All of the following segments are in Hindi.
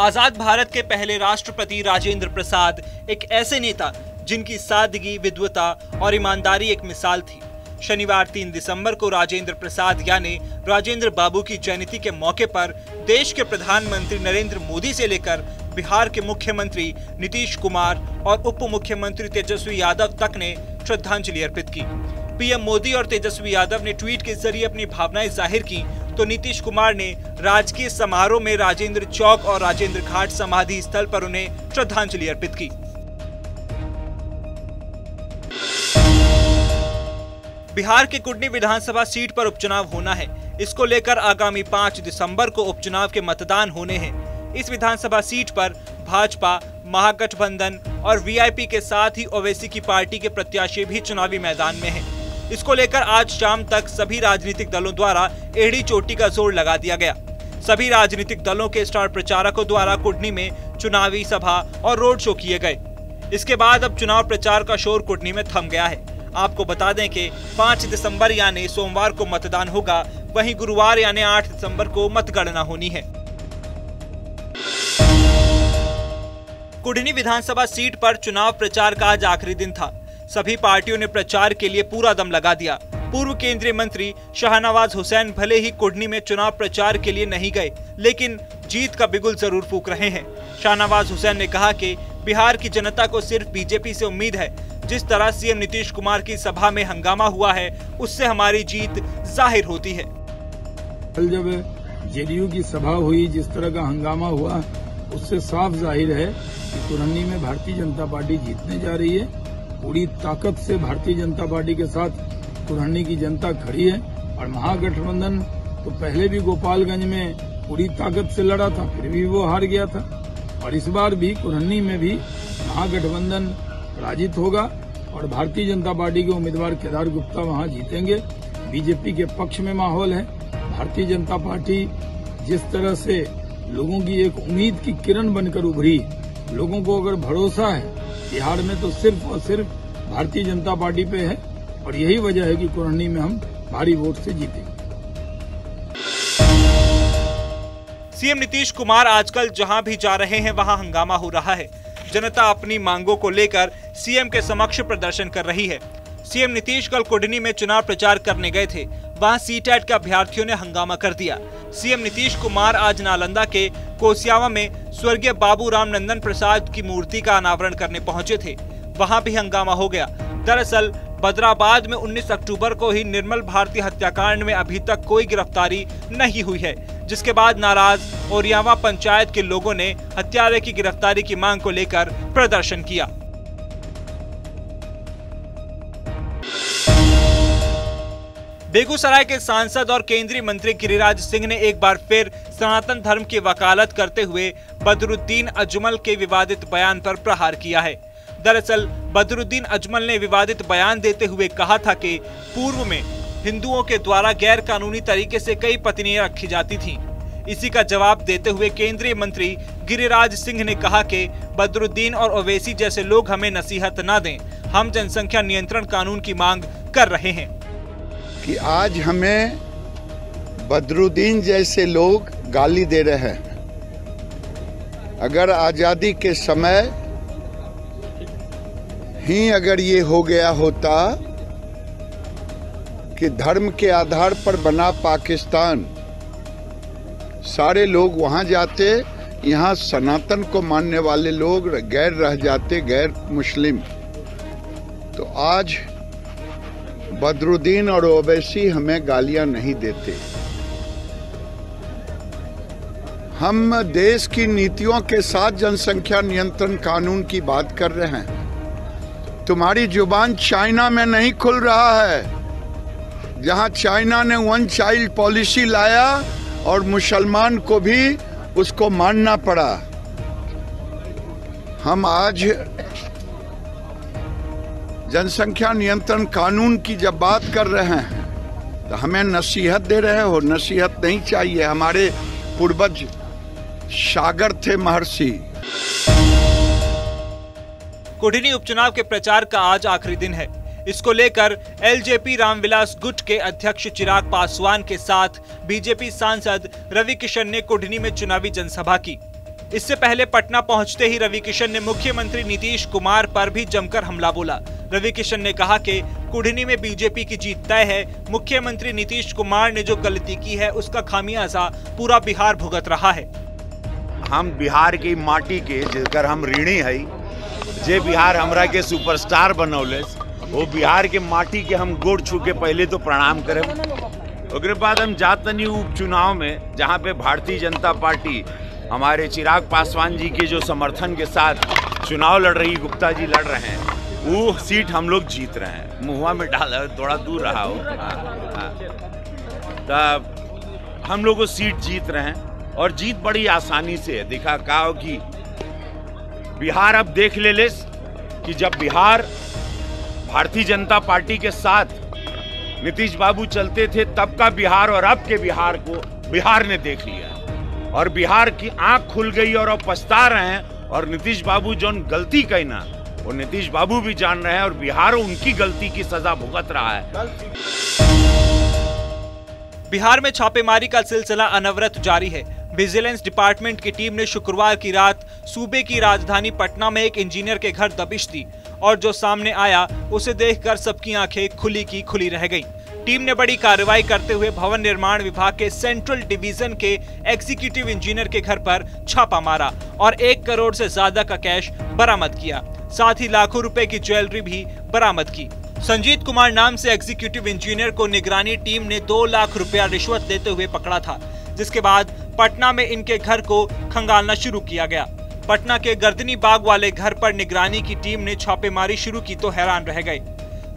आजाद भारत के पहले राष्ट्रपति राजेंद्र प्रसाद एक ऐसे नेता जिनकी सादगी, विद्वता और ईमानदारी एक मिसाल थी। शनिवार 3 दिसंबर को राजेंद्र प्रसाद यानी राजेंद्र बाबू की जयंती के मौके पर देश के प्रधानमंत्री नरेंद्र मोदी से लेकर बिहार के मुख्यमंत्री नीतीश कुमार और उप मुख्यमंत्री तेजस्वी यादव तक ने श्रद्धांजलि अर्पित की। पीएम मोदी और तेजस्वी यादव ने ट्वीट के जरिए अपनी भावनाएं जाहिर की, तो नीतीश कुमार ने राजकीय समारोह में राजेंद्र चौक और राजेंद्र घाट समाधि स्थल पर उन्हें श्रद्धांजलि अर्पित की। बिहार के कुढ़नी विधानसभा सीट पर उपचुनाव होना है। इसको लेकर आगामी 5 दिसंबर को उपचुनाव के मतदान होने हैं। इस विधानसभा सीट पर भाजपा, महागठबंधन और वीआईपी के साथ ही ओवैसी की पार्टी के प्रत्याशी भी चुनावी मैदान में हैं। इसको लेकर आज शाम तक सभी राजनीतिक दलों द्वारा एड़ी चोटी का जोर लगा दिया गया। सभी राजनीतिक दलों के स्टार प्रचारकों द्वारा कुढ़नी में चुनावी सभा और रोड शो किए गए। इसके बाद अब चुनाव प्रचार का शोर कुढ़नी में थम गया है। आपको बता दें कि 5 दिसंबर यानी सोमवार को मतदान होगा, वहीं गुरुवार यानी 8 दिसंबर को मतगणना होनी है। कुढ़नी विधानसभा सीट पर चुनाव प्रचार का आज आखिरी दिन था। सभी पार्टियों ने प्रचार के लिए पूरा दम लगा दिया। पूर्व केंद्रीय मंत्री शाहनवाज हुसैन भले ही कुढ़नी में चुनाव प्रचार के लिए नहीं गए, लेकिन जीत का बिगुल जरूर फूंक रहे हैं। शाहनवाज हुसैन ने कहा कि बिहार की जनता को सिर्फ बीजेपी से उम्मीद है। जिस तरह सीएम नीतीश कुमार की सभा में हंगामा हुआ है, उससे हमारी जीत जाहिर होती है। कल जब जेडीयू की सभा हुई, जिस तरह का हंगामा हुआ, उससे साफ जाहिर है कि कुढ़नी में भारतीय जनता पार्टी जीतने जा रही है। पूरी ताकत से भारतीय जनता पार्टी के साथ कुढ़नी की जनता खड़ी है। और महागठबंधन तो पहले भी गोपालगंज में पूरी ताकत से लड़ा था, फिर भी वो हार गया था। और इस बार भी कुढ़नी में भी महागठबंधन पराजित होगा और भारतीय जनता पार्टी के उम्मीदवार केदार गुप्ता वहां जीतेंगे। बीजेपी के पक्ष में माहौल है। भारतीय जनता पार्टी जिस तरह से लोगों की एक उम्मीद की किरण बनकर उभरी, लोगों को अगर भरोसा है बिहार में तो सिर्फ और सिर्फ भारतीय जनता पार्टी पे है। और यही वजह है कि कुढ़नी में हम भारी वोट से जीतेंगे। सीएम नीतीश कुमार आजकल जहां भी जा रहे हैं वहां हंगामा हो रहा है। जनता अपनी मांगों को लेकर सीएम के समक्ष प्रदर्शन कर रही है। सीएम नीतीश कल कुढ़नी में चुनाव प्रचार करने गए थे। वहां सीटेट के अभ्यर्थियों ने हंगामा कर दिया। सीएम नीतीश कुमार आज नालंदा के कोसियावा में स्वर्गीय बाबू रामनंदन प्रसाद की मूर्ति का अनावरण करने पहुंचे थे। वहां भी हंगामा हो गया। दरअसल बदराबाद में 19 अक्टूबर को ही निर्मल भारती हत्याकांड में अभी तक कोई गिरफ्तारी नहीं हुई है, जिसके बाद नाराज ओरियावा पंचायत के लोगों ने हत्यारे की गिरफ्तारी की मांग को लेकर प्रदर्शन किया। बेगूसराय के सांसद और केंद्रीय मंत्री गिरिराज सिंह ने एक बार फिर सनातन धर्म की वकालत करते हुए बदरुद्दीन अजमल के विवादित बयान पर प्रहार किया है। दरअसल बदरुद्दीन अजमल ने विवादित बयान देते हुए कहा था कि पूर्व में हिंदुओं के द्वारा गैर कानूनी तरीके से कई पत्नियां रखी जाती थीं। इसी का जवाब देते हुए केंद्रीय मंत्री गिरिराज सिंह ने कहा कि बदरुद्दीन और ओवैसी जैसे लोग हमें नसीहत न दें, हम जनसंख्या नियंत्रण कानून की मांग कर रहे हैं। कि आज हमें बदरुद्दीन जैसे लोग गाली दे रहे हैं। अगर आजादी के समय ही अगर ये हो गया होता कि धर्म के आधार पर बना पाकिस्तान, सारे लोग वहां जाते, यहाँ सनातन को मानने वाले लोग गैर रह जाते, गैर मुस्लिम। तो आज बदरुद्दीन और ओवैसी हमें गालियां नहीं देते। हम देश की नीतियों के साथ जनसंख्या नियंत्रण कानून की बात कर रहे हैं। तुम्हारी जुबान चाइना में नहीं खुल रहा है, जहां चाइना ने 1 चाइल्ड पॉलिसी लाया और मुसलमान को भी उसको मानना पड़ा। हम आज जनसंख्या नियंत्रण कानून की जब बात कर रहे हैं तो हमें नसीहत दे रहे हो। नसीहत नहीं चाहिए। हमारे पूर्वज सागर थे, महर्षि। कुढ़नी उपचुनाव के प्रचार का आज आखिरी दिन है। इसको लेकर एलजेपी रामविलास गुट के अध्यक्ष चिराग पासवान के साथ बीजेपी सांसद रवि किशन ने कुढ़नी में चुनावी जनसभा की। इससे पहले पटना पहुंचते ही रवि किशन ने मुख्यमंत्री नीतीश कुमार पर भी जमकर हमला बोला। रवि किशन ने कहा कि कुढ़नी में बीजेपी की जीत तय है। मुख्यमंत्री नीतीश कुमार ने जो गलती की है उसका खामियाजा पूरा बिहार भुगत रहा है। हम बिहार की माटी के जेकर हम ऋणी है, जे बिहार हमरा के सुपरस्टार बनौले, वो बिहार के माटी के हम गोड़ छू के पहले तो प्रणाम करें। उसके बाद हम जातनी उपचुनाव में, जहाँ पे भारतीय जनता पार्टी हमारे चिराग पासवान जी के जो समर्थन के साथ चुनाव लड़ रही, गुप्ता जी लड़ रहे हैं, वो सीट हम लोग जीत रहे हैं। मुहुआ में डाला, थोड़ा दूर रहा हो, तब हम लोग वो सीट जीत रहे हैं और जीत बड़ी आसानी से है। देखा कहा कि बिहार अब देख ले कि जब बिहार भारतीय जनता पार्टी के साथ नीतीश बाबू चलते थे तब का बिहार और अब के बिहार को बिहार ने देख लिया और बिहार की आंख खुल गई और अब पछता रहे हैं। और नीतीश बाबू जो गलती कही ना, वो नीतीश बाबू भी जान रहे हैं और बिहार उनकी गलती की सजा भुगत रहा है। बिहार में छापेमारी का सिलसिला अनवरत जारी है। विजिलेंस डिपार्टमेंट की टीम ने शुक्रवार की रात सूबे की राजधानी पटना में एक इंजीनियर के घर दबिश दी और जो सामने आया उसे देखकर सबकी आंखें खुली की खुली रह गईं। टीम ने बड़ी कार्रवाई करते हुए भवन निर्माण विभाग के सेंट्रल डिवीजन के एग्जीक्यूटिव इंजीनियर के घर पर छापा मारा और 1 करोड़ से ज्यादा का कैश बरामद किया। साथ ही लाखों रुपए की ज्वेलरी भी बरामद की। संजीत कुमार नाम से एग्जीक्यूटिव इंजीनियर को निगरानी टीम ने 2 लाख रुपया रिश्वत लेते हुए पकड़ा था, जिसके बाद पटना में इनके घर को खंगालना शुरू किया गया। पटना के गर्दनी बाग वाले घर पर निगरानी की टीम ने छापेमारी शुरू की तो हैरान रह गए।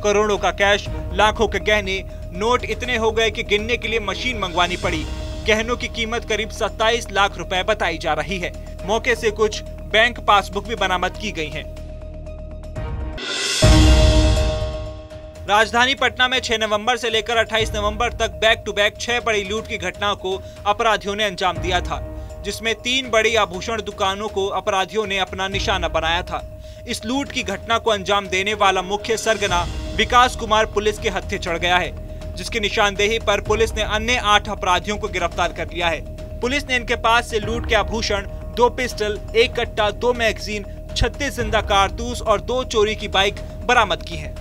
करोड़ों का कैश, लाखों के गहने, नोट इतने हो गए कि गिनने के लिए मशीन मंगवानी पड़ी। गहनों की कीमत करीब 27 लाख रुपए बताई जा रही है। मौके से कुछ बैंक पासबुक भी बरामद की गई हैं। राजधानी पटना में 6 नवंबर से लेकर 28 नवंबर तक बैक टू बैक 6 बड़ी लूट की घटनाओं को अपराधियों ने अंजाम दिया था, जिसमें 3 बड़ी आभूषण दुकानों को अपराधियों ने अपना निशाना बनाया था। इस लूट की घटना को अंजाम देने वाला मुख्य सरगना विकास कुमार पुलिस के हत्थे चढ़ गया है, जिसकी निशानदेही पर पुलिस ने अन्य 8 अपराधियों को गिरफ्तार कर लिया है। पुलिस ने इनके पास से लूट के आभूषण, 2 पिस्टल, 1 कट्टा, 2 मैगजीन, 36 जिंदा कारतूस और 2 चोरी की बाइक बरामद की है।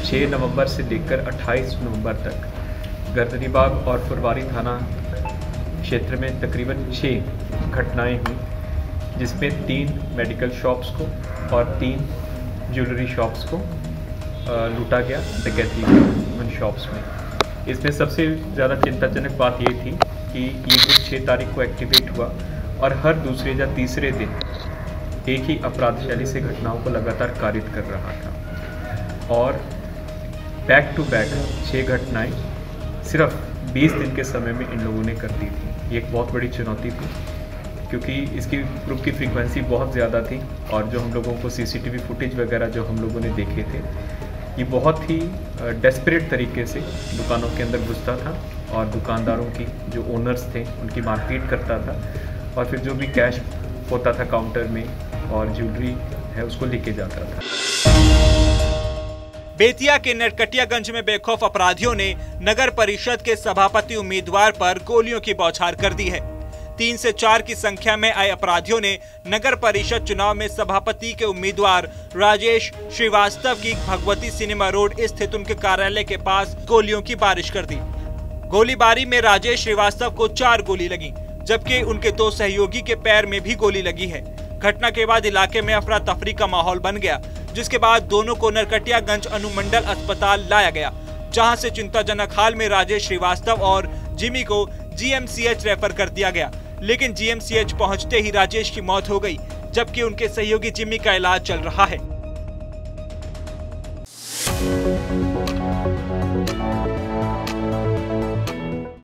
6 नवंबर से लेकर 28 नवंबर तक गर्दनीबाग और फुलवारी थाना क्षेत्र में तकरीबन 6 घटनाएं हुई, जिसमें 3 मेडिकल शॉप्स को और 3 ज्वेलरी शॉप्स को लूटा गया डकैती उन शॉप्स में। इसमें सबसे ज़्यादा चिंताजनक बात ये थी कि ये ग्रुप 6 तारीख को एक्टिवेट हुआ और हर दूसरे या तीसरे दिन एक ही अपराधशैली से घटनाओं को लगातार कारित कर रहा था और बैक टू बैक 6 घटनाएं सिर्फ 20 दिन के समय में इन लोगों ने कर दी थी। ये एक बहुत बड़ी चुनौती थी, क्योंकि इसकी ग्रुप की फ्रीक्वेंसी बहुत ज़्यादा थी और जो हम लोगों को सीसीटीवी फुटेज वगैरह जो हम लोगों ने देखे थे, ये बहुत ही डेस्परेट तरीके से दुकानों के अंदर घुसता था और दुकानदारों की जो ओनर्स थे उनकी मारपीट करता था और फिर जो भी कैश होता था काउंटर में और ज्वेलरी है उसको लेके जाता था। बेतिया के नरकटियागंज में बेखौफ अपराधियों ने नगर परिषद के सभापति उम्मीदवार पर गोलियों की बौछार कर दी है। 3 से 4 की संख्या में आए अपराधियों ने नगर परिषद चुनाव में सभापति के उम्मीदवार राजेश श्रीवास्तव की भगवती सिनेमा रोड स्थित उनके कार्यालय के पास गोलियों की बारिश कर दी। गोलीबारी में राजेश श्रीवास्तव को 4 गोली लगी, जबकि उनके 2 सहयोगी के पैर में भी गोली लगी है। घटना के बाद इलाके में अफरा तफरी का माहौल बन गया, जिसके बाद दोनों को नरकटियागंज अनुमंडल अस्पताल लाया गया, जहां से चिंताजनक हाल में राजेश श्रीवास्तव और जिमी को जीएमसीएच रेफर कर दिया गया। लेकिन जीएमसीएच पहुंचते ही राजेश की मौत हो गई, जबकि उनके सहयोगी जिमी का इलाज चल रहा है।